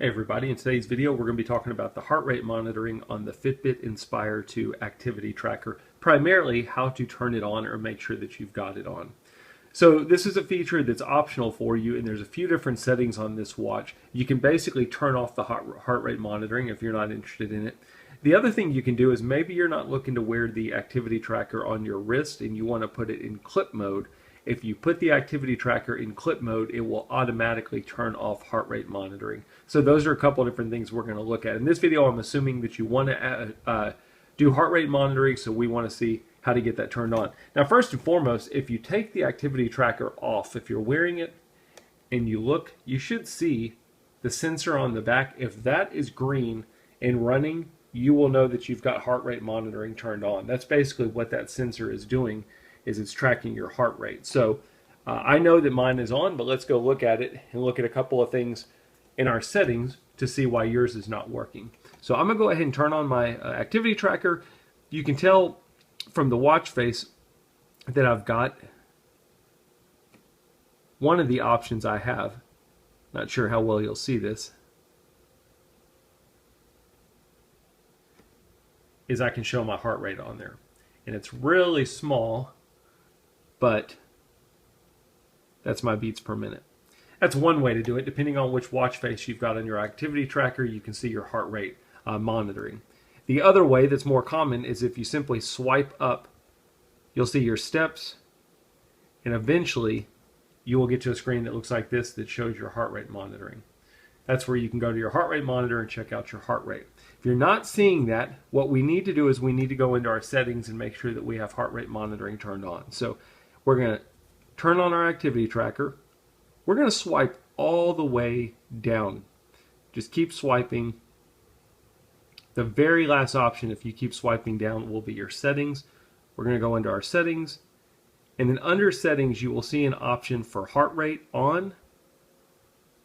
Hey everybody, in today's video we're going to be talking about the heart rate monitoring on the Fitbit Inspire 2 activity tracker, primarily how to turn it on or make sure that you've got it on. So this is a feature that's optional for you, and there's a few different settings on this watch. You can basically turn off the heart rate monitoring if you're not interested in it. The other thing you can do is maybe you're not looking to wear the activity tracker on your wrist and you want to put it in clip mode. If you put the activity tracker in clip mode, it will automatically turn off heart rate monitoring. So those are a couple of different things we're going to look at. In this video, I'm assuming that you want to do heart rate monitoring, so we want to see how to get that turned on. Now, first and foremost, if you take the activity tracker off, if you're wearing it and you look, you should see the sensor on the back. If that is green and running, you will know that you've got heart rate monitoring turned on. That's basically what that sensor is doing, is it's tracking your heart rate. So I know that mine is on, but let's go look at it and look at a couple of things in our settings to see why yours is not working. So I'm gonna go ahead and turn on my activity tracker. You can tell from the watch face that I've got one of the options I have. Not sure how well you'll see this. Is I can show my heart rate on there. And it's really small, but that's my beats per minute. That's one way to do it. Depending on which watch face you've got on your activity tracker, you can see your heart rate monitoring. The other way that's more common is if you simply swipe up, you'll see your steps, and eventually you will get to a screen that looks like this that shows your heart rate monitoring. That's where you can go to your heart rate monitor and check out your heart rate. If you're not seeing that, what we need to do is we need to go into our settings and make sure that we have heart rate monitoring turned on. So we're going to turn on our activity tracker. We're going to swipe all the way down. Just keep swiping. The very last option, if you keep swiping down, will be your settings. We're going to go into our settings. And then under settings, you will see an option for heart rate on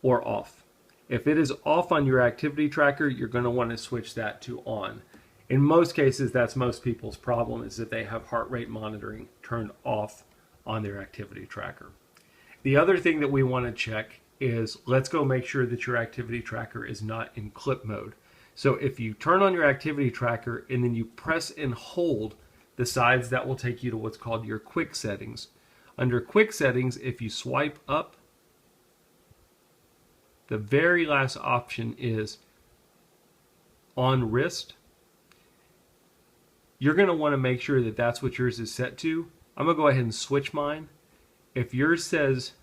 or off. If it is off on your activity tracker, you're going to want to switch that to on. In most cases, that's most people's problem, is that they have heart rate monitoring turned off on their activity tracker. The other thing that we want to check is, let's go make sure that your activity tracker is not in clip mode. So if you turn on your activity tracker and then you press and hold the sides, that will take you to what's called your quick settings. Under quick settings, if you swipe up, the very last option is on wrist. You're going to want to make sure that that's what yours is set to. I'm going to go ahead and switch mine. If yours says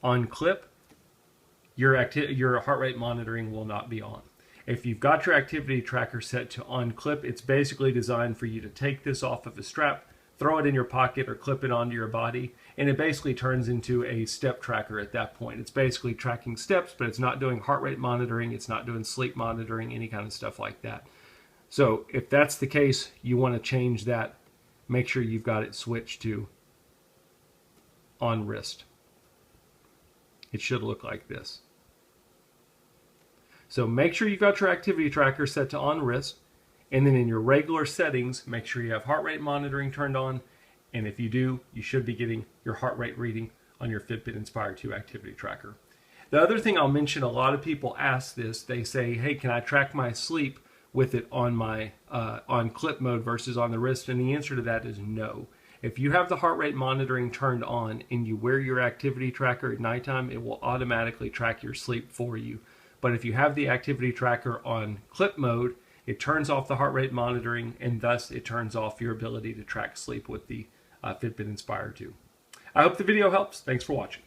on clip, your heart rate monitoring will not be on. If you've got your activity tracker set to on clip, it's basically designed for you to take this off of a strap, throw it in your pocket, or clip it onto your body, and it basically turns into a step tracker at that point. It's basically tracking steps, but it's not doing heart rate monitoring, it's not doing sleep monitoring, any kind of stuff like that. So if that's the case, you want to change that. Make sure you've got it switched to on wrist. It should look like this. So make sure you've got your activity tracker set to on wrist, and then in your regular settings, make sure you have heart rate monitoring turned on, and if you do, you should be getting your heart rate reading on your Fitbit Inspire 2 activity tracker. The other thing I'll mention, a lot of people ask this, they say, hey, can I track my sleep with it on my on clip mode versus on the wrist? And the answer to that is no. If you have the heart rate monitoring turned on and you wear your activity tracker at nighttime, it will automatically track your sleep for you. But if you have the activity tracker on clip mode, it turns off the heart rate monitoring, and thus it turns off your ability to track sleep with the Fitbit Inspire 2. I hope the video helps. Thanks for watching.